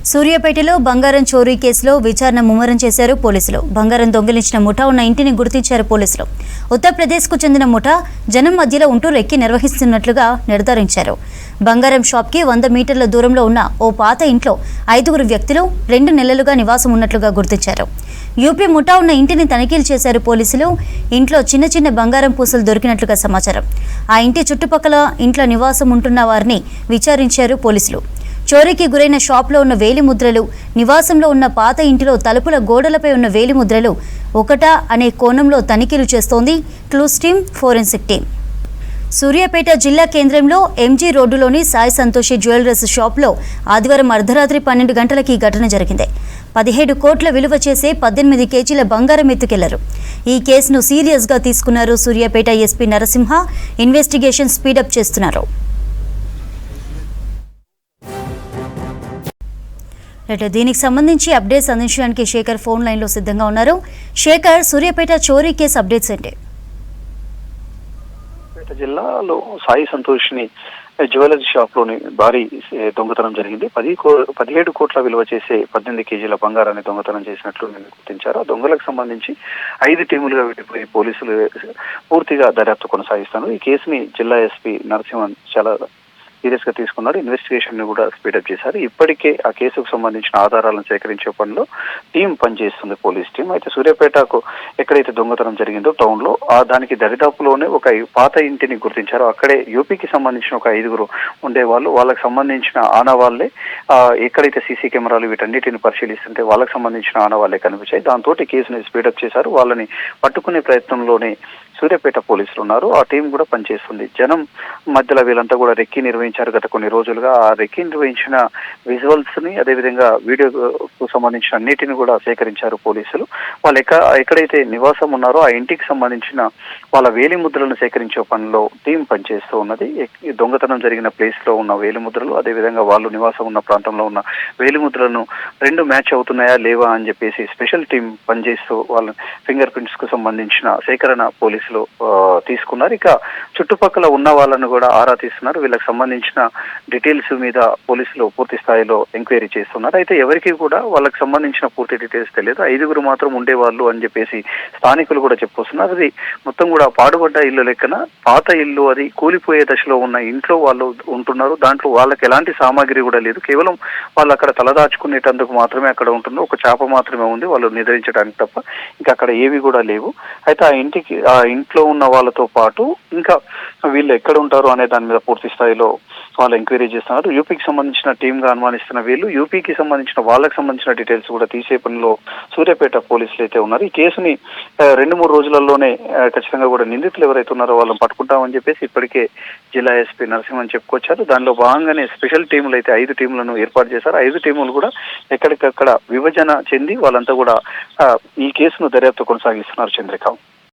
సూర్యాపేటలో బంగారం చోరీ కేసులో విచారణ ముమ్మరం చేశారు పోలీసులు. బంగారం దొంగిలించిన ముఠా ఉన్న ఇంటిని గుర్తించారు పోలీసులు. ఉత్తరప్రదేశ్కు చెందిన ముఠా జనం మధ్యలో ఉంటూ రెక్కి నిర్వహిస్తున్నట్లుగా నిర్ధారించారు. బంగారం షాప్కి 100 మీటర్ల దూరంలో ఉన్న ఓ పాత ఇంట్లో 5 వ్యక్తులు 2 నెలలుగా నివాసం ఉన్నట్లుగా గుర్తించారు. యూపీ ముఠా ఉన్న ఇంటిని తనిఖీలు చేశారు పోలీసులు. ఇంట్లో చిన్న బంగారం పూసలు దొరికినట్లుగా సమాచారం. ఆ ఇంటి చుట్టుపక్కల ఇంట్లో నివాసం ఉంటున్న వారిని విచారించారు పోలీసులు. చోరీకి గురైన షాప్లో ఉన్న వేలిముద్రలు, నివాసంలో ఉన్న పాత ఇంటిలో తలుపుల గోడలపై ఉన్న వేలిముద్రలు ఒకటా అనే కోణంలో తనిఖీలు చేస్తోంది clues team, forensic team. Suryapet జిల్లా కేంద్రంలో ఎంజీ రోడ్డులోని సాయి సంతోషి జ్యువెలర్స్ షాప్లో ఆదివారం అర్ధరాత్రి 12 గంటలకి ఈ ఘటన జరిగింది. 17 కోట్ల విలువ చేసే 18 కేజీల బంగారం ఎత్తుకెళ్లారు. ఈ కేసును సీరియస్గా తీసుకున్నారు Suryapet SP Narasimha. Investigation speed up చేస్తున్నారు. దీనికి సంబంధించి అప్డేట్స్ అందించడానికి శేఖర్ ఫోన్ లైన్లో సిద్ధంగా ఉన్నారు. శేఖర్, సూర్యాపేట చోరీ కేసు అప్డేట్స్ ఏంటి? జిల్లాలో సాయి సంతోష్ని జ్యువెలరీ షాప్ లోని భారీ దొంగతనం జరిగింది. 17 కోట్ల విలువ చేసే 18 కేజీల బంగారాన్ని దొంగతనం చేసినట్లు గుర్తించారు. ఆ దొంగలకు సంబంధించి 5 టీములుగా విడిపోయి పోలీసులు పూర్తిగా దర్యాప్తు కొనసాగిస్తున్నారు. ఈ కేసుని జిల్లా ఎస్పీ నరసింహన్ చాలా సీరియస్ గా తీసుకున్నారు. ఇన్వెస్టిగేషన్ ని కూడా స్పీడప్ చేశారు. ఇప్పటికే ఆ కేసుకు సంబంధించిన ఆధారాలను సేకరించే పనిలో టీం పనిచేస్తుంది, పోలీస్ టీం. అయితే సూర్యాపేటకు ఎక్కడైతే దొంగతనం జరిగిందో టౌన్ లో దానికి దరిదాపులోనే ఒక పాత ఇంటిని గుర్తించారు. అక్కడే యూపీకి సంబంధించిన ఒక 5 ఉండేవాళ్ళు. వాళ్ళకి సంబంధించిన ఆనవాళ్లే ఎక్కడైతే సీసీ కెమెరాలు వీటన్నిటిని పరిశీలిస్తుంటే వాళ్ళకి సంబంధించిన ఆనవాళ్లే కనిపించాయి. దాంతో కేసుని స్పీడప్ చేశారు. వాళ్ళని పట్టుకునే ప్రయత్నంలోనే సూర్యాపేట పోలీసులు ఉన్నారు. ఆ టీం కూడా పనిచేస్తుంది. జనం మధ్యలో వీళ్ళంతా కూడా రెక్కి నిర్వహించారు గత కొన్ని రోజులుగా. ఆ రెక్కి నిర్వహించిన విజువల్స్ ని, అదేవిధంగా వీడియోకు సంబంధించిన అన్నిటిని కూడా సేకరించారు పోలీసులు. వాళ్ళు ఎక్కడైతే నివాసం ఉన్నారో ఆ ఇంటికి సంబంధించిన వాళ్ళ వేలిముద్రలను సేకరించే పనిలో టీం పనిచేస్తూ ఉన్నది. దొంగతనం జరిగిన ప్లేస్ లో ఉన్న వేలిముద్రలు, అదేవిధంగా వాళ్ళు నివాసం ఉన్న ప్రాంతంలో ఉన్న వేలిముద్రలను 2 మ్యాచ్ అవుతున్నాయా లేవా అని చెప్పేసి స్పెషల్ టీం పనిచేస్తూ వాళ్ళ ఫింగర్ ప్రింట్స్ కు సంబంధించిన సేకరణ పోలీసులు తీసుకున్నారు. ఇక చుట్టుపక్కల ఉన్న వాళ్ళను కూడా ఆరా తీస్తున్నారు. వీళ్ళకి సంబంధించిన డీటెయిల్స్ మీద పోలీసులు పూర్తి స్థాయిలో ఎంక్వైరీ చేస్తున్నారు. అయితే ఎవరికి కూడా వాళ్ళకి సంబంధించిన పూర్తి డీటెయిల్స్ తెలియదు. 5 మాత్రం ఉండేవాళ్ళు అని చెప్పేసి స్థానికులు కూడా చెప్పుకొస్తున్నారు. అది మొత్తం కూడా పాడుబడ్డ ఇల్లు లెక్కన పాత ఇల్లు, అది కూలిపోయే దశలో ఉన్న ఇంట్లో వాళ్ళు ఉంటున్నారు. దాంట్లో వాళ్ళకి ఎలాంటి సామాగ్రి కూడా లేదు. కేవలం వాళ్ళు అక్కడ తలదాచుకునేటందుకు మాత్రమే అక్కడ ఉంటున్నారు. ఒక చాప మాత్రమే ఉంది వాళ్ళు నిద్రించడానికి తప్ప. ఇంకా అక్కడ ఏవి కూడా లేవు. అయితే ఆ ఇంట్లో ఉన్న వాళ్ళతో పాటు ఇంకా వీళ్ళు ఎక్కడ ఉంటారు అనే దాని మీద పూర్తి స్థాయిలో వాళ్ళు ఎంక్వైరీ చేస్తున్నారు. యూపీకి సంబంధించిన టీమ్ గా అనుమానిస్తున్న వీళ్ళు యూపీకి సంబంధించిన వాళ్ళకి సంబంధించిన డీటెయిల్స్ కూడా తీసే పనిలో సూర్యాపేట పోలీసులు అయితే ఉన్నారు. ఈ కేసుని 2-3 రోజులలోనే ఖచ్చితంగా కూడా నిందితులు ఎవరైతే ఉన్నారో వాళ్ళని పట్టుకుంటామని చెప్పేసి ఇప్పటికే జిల్లా ఎస్పీ నరసింహన్ చెప్పుకొచ్చారు. దానిలో భాగంగానే స్పెషల్ టీములు అయితే 5 టీములను ఏర్పాటు చేశారు. 5 టీములు కూడా ఎక్కడికక్కడ విభజన చెంది వాళ్ళంతా కూడా ఈ కేసును దర్యాప్తు కొనసాగిస్తున్నారు. చంద్రిక.